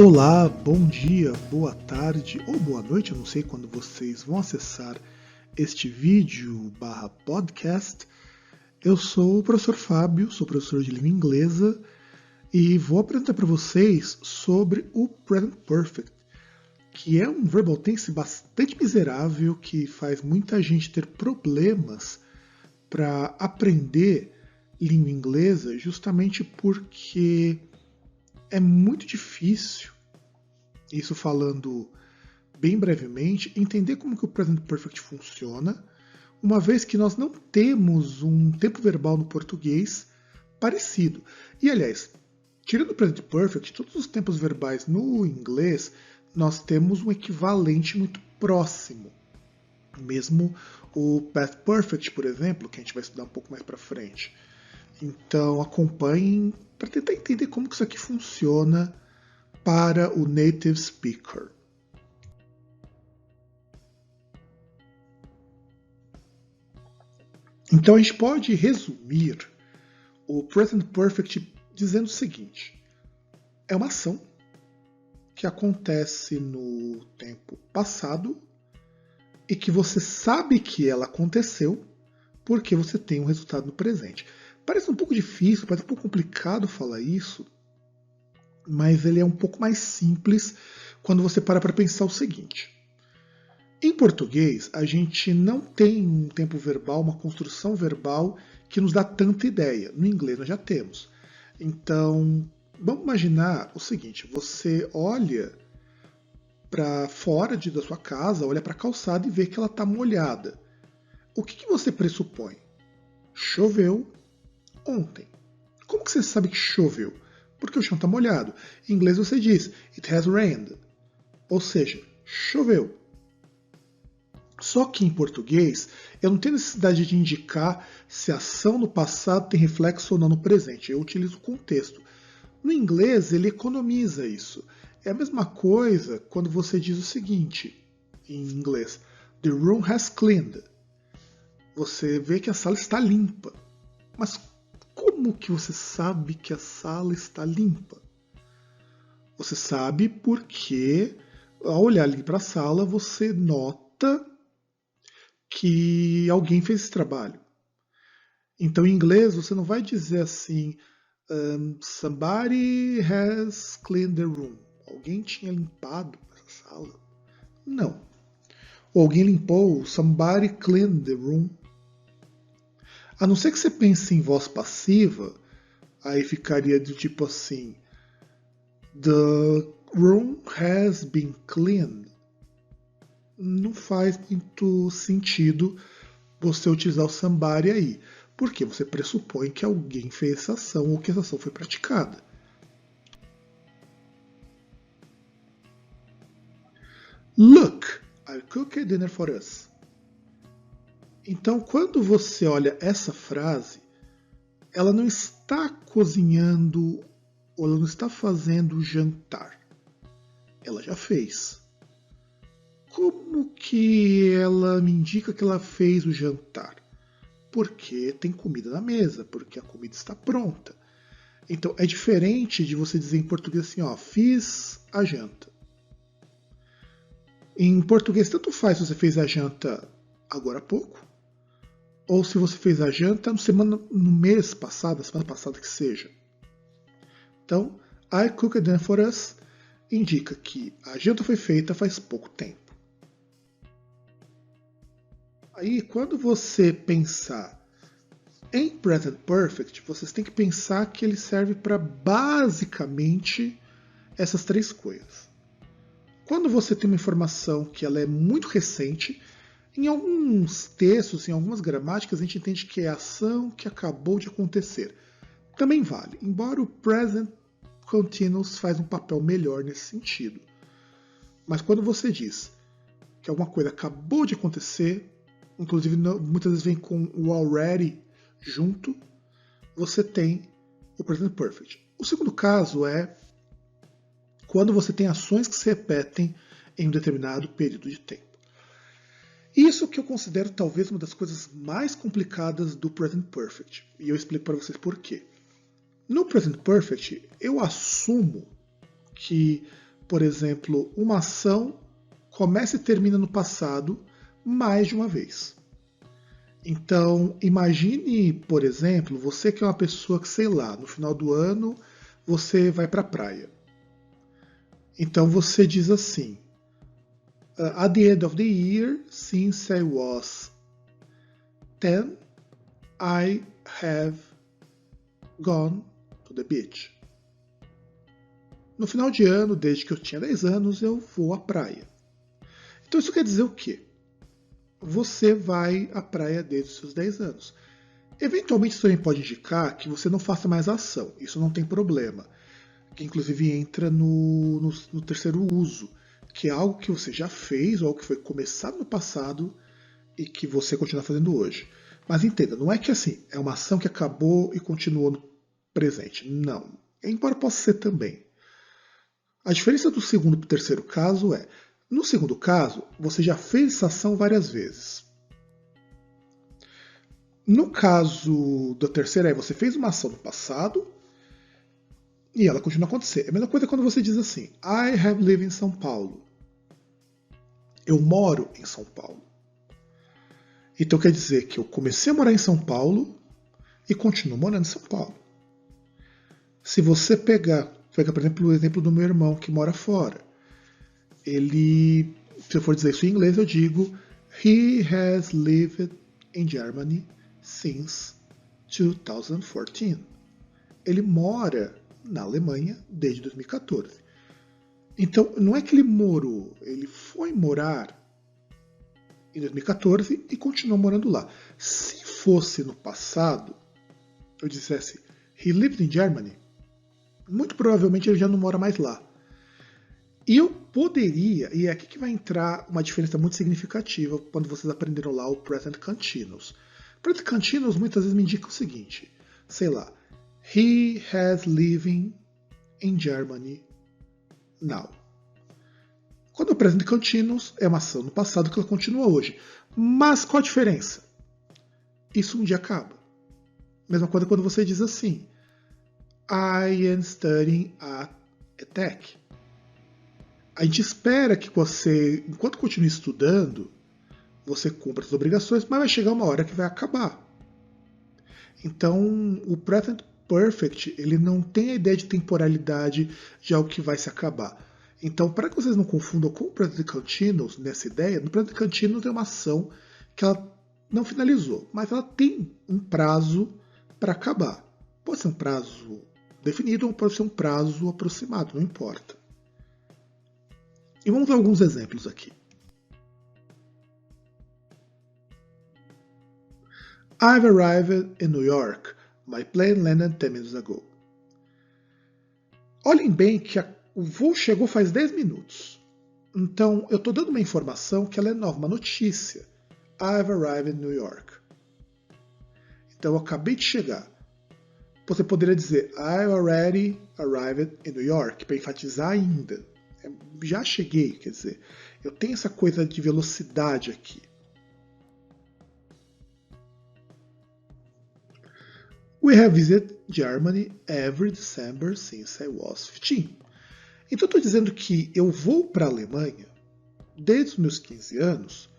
Olá, bom dia, boa tarde ou boa noite, eu não sei quando vocês vão acessar este vídeo podcast. Eu sou o professor Fábio, sou professor de língua inglesa e vou apresentar para vocês sobre o Present Perfect, que é um verbal tense bastante miserável que faz muita gente ter problemas para aprender língua inglesa justamente porque é muito difícil, isso falando bem brevemente, entender como que o Present Perfect funciona, uma vez que nós não temos um tempo verbal no português parecido. E, aliás, tirando o Present Perfect, todos os tempos verbais no inglês, nós temos um equivalente muito próximo. Mesmo o Past Perfect, por exemplo, que a gente vai estudar um pouco mais para frente. Então acompanhem para tentar entender como que isso aqui funciona para o native speaker. Então a gente pode resumir o Present Perfect dizendo o seguinte: é uma ação que acontece no tempo passado e que você sabe que ela aconteceu porque você tem um resultado no presente. Parece um pouco difícil, parece um pouco complicado falar isso, mas ele é um pouco mais simples quando você para pensar o seguinte. Em português, a gente não tem um tempo verbal, uma construção verbal que nos dá tanta ideia. No inglês nós já temos. Então, vamos imaginar o seguinte, você olha para fora da sua casa, olha para a calçada e vê que ela está molhada. O que você pressupõe? Choveu ontem. Como que você sabe que choveu? Porque o chão está molhado. Em inglês você diz it has rained, ou seja, choveu. Só que em português eu não tenho necessidade de indicar se a ação no passado tem reflexo ou não no presente. Eu utilizo o contexto. No inglês ele economiza isso. É a mesma coisa quando você diz o seguinte em inglês: The room has cleaned. Você vê que a sala está limpa. Mas como que você sabe que a sala está limpa? Você sabe porque, ao olhar ali para a sala, você nota que alguém fez esse trabalho. Então, em inglês, você não vai dizer assim, somebody has cleaned the room. Alguém tinha limpado essa sala. Não. Ou alguém limpou, somebody cleaned the room. A não ser que você pense em voz passiva, aí ficaria do tipo assim, the room has been cleaned. Não faz muito sentido você utilizar o somebody aí, porque você pressupõe que alguém fez essa ação ou que essa ação foi praticada. Look, I cooked dinner for us. Então, quando você olha essa frase, ela não está cozinhando ou ela não está fazendo jantar. Ela já fez. Como que ela me indica que ela fez o jantar? Porque tem comida na mesa, porque a comida está pronta. Então é diferente de você dizer em português assim, ó, fiz a janta. Em português tanto faz se você fez a janta agora há pouco, ou se você fez a janta no mês passado, semana passada que seja. Então, I cooked dinner for us indica que a janta foi feita faz pouco tempo. Aí, quando você pensar em Present Perfect, vocês têm que pensar que ele serve para basicamente essas três coisas. Quando você tem uma informação que ela é muito recente, em alguns textos, em algumas gramáticas, a gente entende que é a ação que acabou de acontecer. Também vale, embora o Present Continuous faz um papel melhor nesse sentido. Mas quando você diz que alguma coisa acabou de acontecer, inclusive muitas vezes vem com o already junto, você tem o Present Perfect. O segundo caso é quando você tem ações que se repetem em um determinado período de tempo. Isso que eu considero talvez uma das coisas mais complicadas do Present Perfect. E eu explico para vocês por quê. No Present Perfect, eu assumo que por exemplo, uma ação começa e termina no passado mais de uma vez. Então, imagine, por exemplo, você que é uma pessoa que, sei lá, no final do ano você vai para a praia. Então você diz assim: at the end of the year, since I was 10, I have gone to the beach. No final de ano, desde que eu tinha 10 anos, eu vou à praia. Então isso quer dizer o quê? Você vai à praia desde os seus 10 anos. Eventualmente isso também pode indicar que você não faça mais ação. Isso não tem problema. Que inclusive entra no terceiro uso, que é algo que você já fez ou algo que foi começado no passado e que você continua fazendo hoje. Mas entenda, não é que assim, é uma ação que acabou e continuou no presente. Não. Embora possa ser também. A diferença do segundo para o terceiro caso é, no segundo caso, você já fez essa ação várias vezes. No caso do terceiro, você fez uma ação no passado e ela continua a acontecer. É a mesma coisa quando você diz assim: I have lived in São Paulo. Eu moro em São Paulo. Então quer dizer que eu comecei a morar em São Paulo e continuo morando em São Paulo. Se você pegar, por exemplo, o exemplo do meu irmão que mora fora. Ele, se eu for dizer isso em inglês, eu digo He has lived in Germany since 2014. Ele mora na Alemanha desde 2014. Então, não é que ele morou, ele foi morar em 2014 e continuou morando lá. Se fosse no passado, eu dissesse He lived in Germany, muito provavelmente ele já não mora mais lá. E eu poderia, e é aqui que vai entrar uma diferença muito significativa quando vocês aprenderam lá o Present Continuous. Present Continuous muitas vezes me indica o seguinte, sei lá, He has living in Germany now. Quando o Present Continuous é uma ação no passado que ela continua hoje. Mas qual a diferença? Isso um dia acaba. Mesma coisa quando você diz assim, I am studying at ETEC. A gente espera que você, enquanto continue estudando, você cumpra as obrigações, mas vai chegar uma hora que vai acabar. Então, o Present Perfect, ele não tem a ideia de temporalidade de algo que vai se acabar. Então, para que vocês não confundam com o Present Continuous nessa ideia, no Present Continuous é uma ação que ela não finalizou, mas ela tem um prazo para acabar. Pode ser um prazo definido ou pode ser um prazo aproximado, não importa. E vamos ver alguns exemplos aqui. I've arrived in New York. My plane landed 10 minutes ago. Olhem bem que o voo chegou faz 10 minutos. Então, eu estou dando uma informação que ela é nova, uma notícia. I've arrived in New York. Então, eu acabei de chegar. Você poderia dizer I've already arrived in New York, para enfatizar ainda. Já cheguei, quer dizer, eu tenho essa coisa de velocidade aqui. We have visited Germany every December since I was 15. Então eu estou dizendo que eu vou para a Alemanha desde os meus 15 anos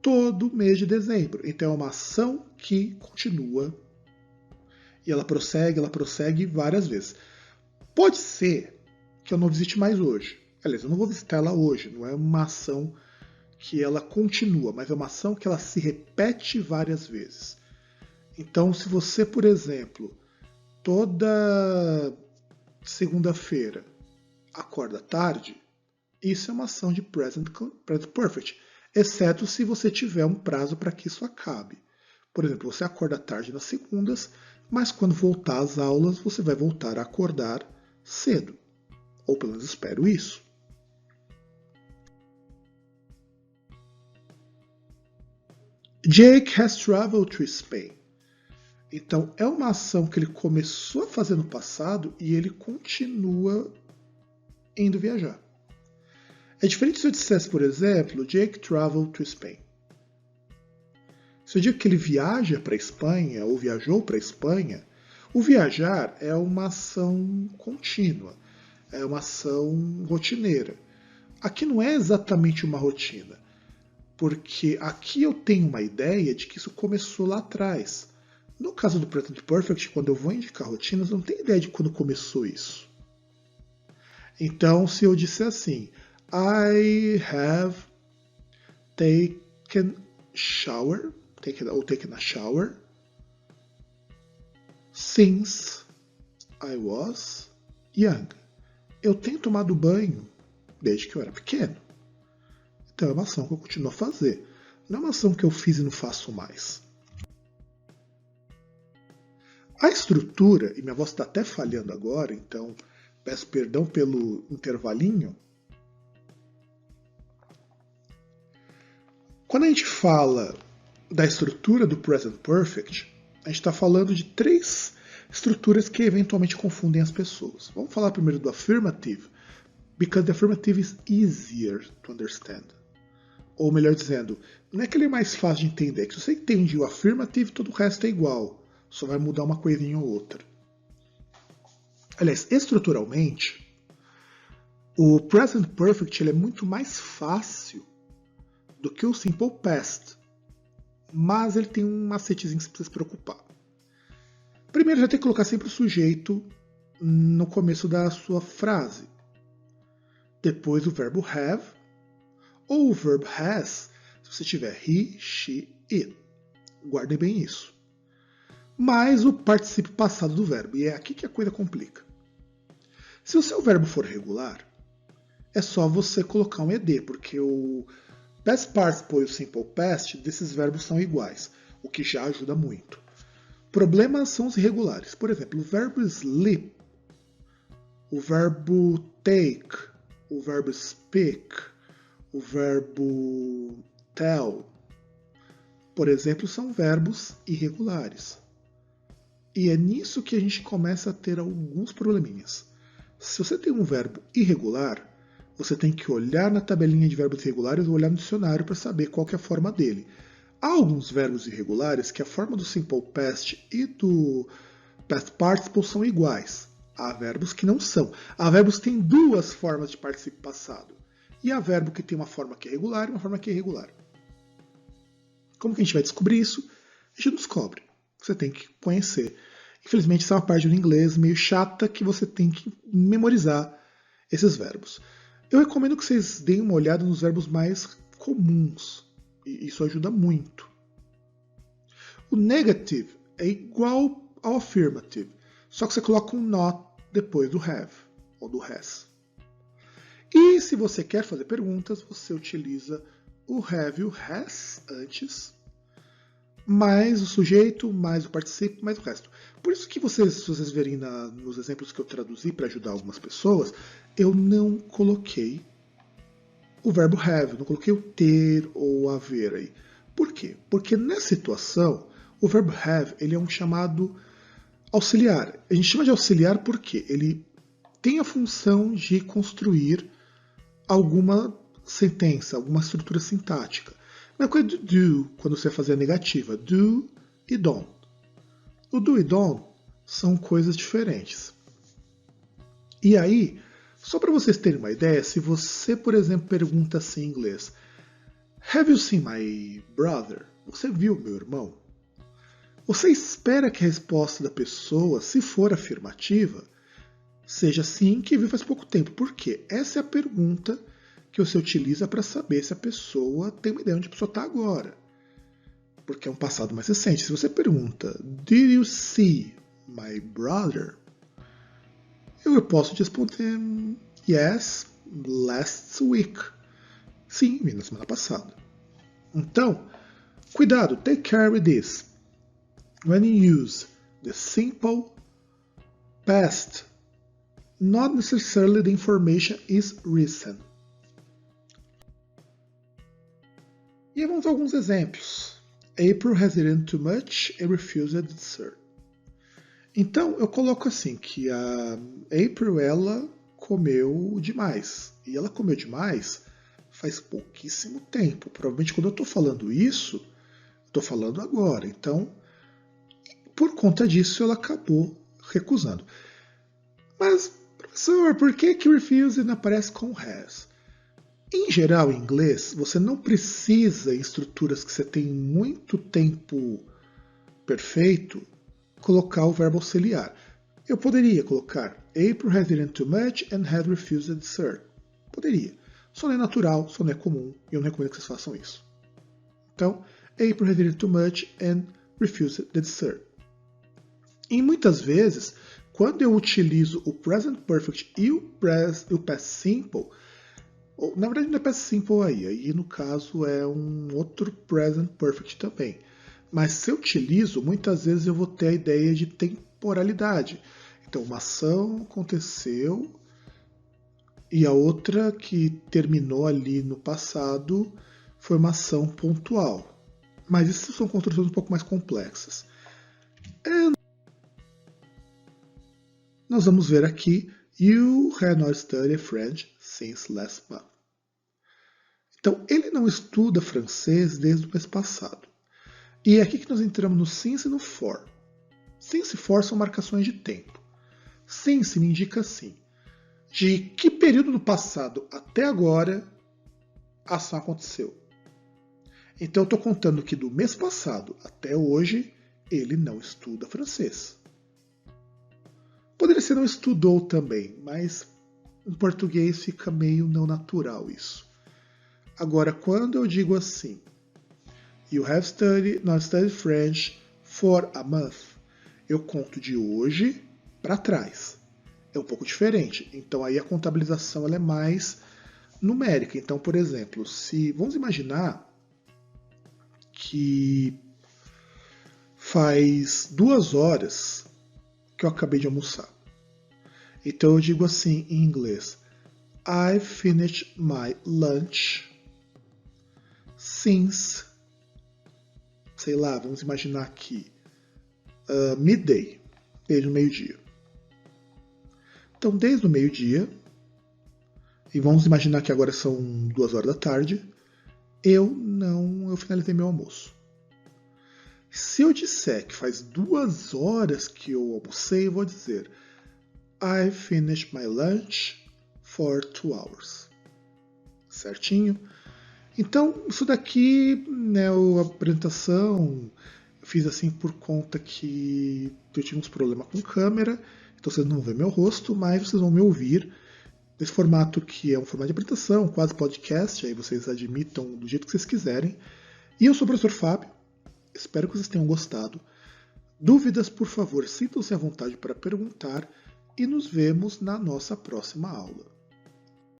todo mês de dezembro. Então é uma ação que continua e ela prossegue várias vezes. Pode ser que eu não visite mais hoje. Aliás, eu não vou visitar ela hoje, não é uma ação que ela continua, mas é uma ação que ela se repete várias vezes. Então, se você, por exemplo, toda segunda-feira acorda tarde, isso é uma ação de Present Perfect, exceto se você tiver um prazo para que isso acabe. Por exemplo, você acorda tarde nas segundas, mas quando voltar às aulas, você vai voltar a acordar cedo. Ou pelo menos espero isso. Jake has traveled to Spain. Então, é uma ação que ele começou a fazer no passado e ele continua indo viajar. É diferente se eu dissesse, por exemplo, Jake traveled to Spain. Se eu digo que ele viaja para a Espanha ou viajou para a Espanha, o viajar é uma ação contínua. é uma ação rotineira. Aqui não é exatamente uma rotina, porque aqui eu tenho uma ideia de que isso começou lá atrás. No caso do Present Perfect, quando eu vou indicar rotinas, eu não tenho ideia de quando começou isso. Então, se eu disser assim, I have taken shower, taken a shower since I was young. Eu tenho tomado banho desde que eu era pequeno. Então é uma ação que eu continuo a fazer. Não é uma ação que eu fiz e não faço mais. A estrutura, e minha voz está até falhando agora, então peço perdão pelo intervalinho. Quando a gente fala da estrutura do Present Perfect, a gente está falando de 3 estruturas que eventualmente confundem as pessoas. Vamos falar primeiro do affirmative, because the affirmative is easier to understand. Ou melhor dizendo, não é que ele é mais fácil de entender, é que se você entende o affirmative, todo o resto é igual, só vai mudar uma coisinha ou outra. Aliás, estruturalmente, o Present Perfect ele é muito mais fácil do que o Simple Past, mas ele tem um macetezinho que você precisa se preocupar. Primeiro, já tem que colocar sempre o sujeito no começo da sua frase. Depois o verbo have, ou o verbo has, se você tiver he, she, it. Guardem bem isso. Mais o particípio passado do verbo, e é aqui que a coisa complica. Se o seu verbo for regular, é só você colocar um ed, porque o past participle e o simple past desses verbos são iguais, o que já ajuda muito. Problemas são os irregulares. Por exemplo, o verbo sleep, o verbo take, o verbo speak, o verbo tell, por exemplo, são verbos irregulares. E é nisso que a gente começa a ter alguns probleminhas. Se você tem um verbo irregular, você tem que olhar na tabelinha de verbos irregulares ou olhar no dicionário para saber qual que é a forma dele. Há alguns verbos irregulares que a forma do simple past e do past participle são iguais. Há verbos que não são. Há verbos que têm 2 formas de particípio passado. E há verbo que tem uma forma que é regular e uma forma que é irregular. Como que a gente vai descobrir isso? A gente descobre. Você tem que conhecer. Infelizmente, isso é uma parte do inglês meio chata que você tem que memorizar esses verbos. Eu recomendo que vocês deem uma olhada nos verbos mais comuns. E isso ajuda muito. O negative é igual ao affirmative, só que você coloca um not depois do have ou do has. E se você quer fazer perguntas, você utiliza o have e o has antes, mais o sujeito, mais o particípio, mais o resto. Por isso que se vocês verem nos exemplos que eu traduzi para ajudar algumas pessoas, eu não coloquei o verbo have, não coloquei o ter ou haver aí. Por quê? Porque nessa situação, o verbo have ele é um chamado auxiliar. A gente chama de auxiliar porque ele tem a função de construir alguma sentença, alguma estrutura sintática. Uma coisa do do, quando você vai fazer a negativa, do e don't. O do e don't são coisas diferentes. E aí, só para vocês terem uma ideia, se você, por exemplo, pergunta assim em inglês, Have you seen my brother? Você viu meu irmão? Você espera que a resposta da pessoa, se for afirmativa, seja sim, que viu faz pouco tempo. Por quê? Essa é a pergunta que você utiliza para saber se a pessoa tem uma ideia onde a pessoa está agora. Porque é um passado mais recente. Se você pergunta, Did you see my brother? Eu posso te responder, Yes, last week. Sim, vi na semana passada. Então, cuidado, take care with this. When you use the simple past, not necessarily the information is recent. E vamos a alguns exemplos. April has eaten too much and refused a dessert. Então, eu coloco assim, que a April, ela comeu demais. E ela comeu demais faz pouquíssimo tempo. Provavelmente quando eu estou falando isso, estou falando agora. Então, por conta disso, ela acabou recusando. Mas, para Professor, por que refused aparece com has? Em geral, em inglês, você não precisa, em estruturas que você tem muito tempo perfeito, colocar o verbo auxiliar. Eu poderia colocar April has eaten too much and has refused dessert. Poderia. Só não é natural, só não é comum, e eu não recomendo que vocês façam isso. Então, April has eaten too much and refused the dessert. E muitas vezes, quando eu utilizo o present perfect e o past simple, na verdade não é past simple aí no caso é um outro present perfect também. Mas se eu utilizo, muitas vezes eu vou ter a ideia de temporalidade. Então, uma ação aconteceu e a outra que terminou ali no passado foi uma ação pontual. Mas isso são construções um pouco mais complexas. Nós vamos ver aqui You have not studied French since last month. Então, ele não estuda francês desde o mês passado. E é aqui que nós entramos no since e no for. Since e for são marcações de tempo. Since me indica assim, de que período do passado até agora a ação aconteceu. Então eu estou contando que do mês passado até hoje ele não estuda francês. Poderia ser não estudou também, mas em português fica meio não natural isso. Agora, quando eu digo assim, You have not studied French for a month, eu conto de hoje para trás. É um pouco diferente. Então aí a contabilização ela é mais numérica. Então, por exemplo, se vamos imaginar que faz 2 horas que eu acabei de almoçar. Então eu digo assim em inglês: I finished my lunch since, sei lá, vamos imaginar aqui, midday, desde o meio-dia. Então, desde o meio-dia, e vamos imaginar que agora são 2 horas da tarde, eu finalizei meu almoço. Se eu disser que faz 2 horas que eu almocei, eu vou dizer I finished my lunch for 2 hours. Certinho? Então, isso daqui, né, a apresentação, eu fiz assim por conta que eu tive uns problemas com câmera, então vocês não vão ver meu rosto, mas vocês vão me ouvir nesse formato que é um formato de apresentação, quase podcast, aí vocês admitam do jeito que vocês quiserem. E eu sou o professor Fábio, espero que vocês tenham gostado. Dúvidas, por favor, sintam-se à vontade para perguntar e nos vemos na nossa próxima aula.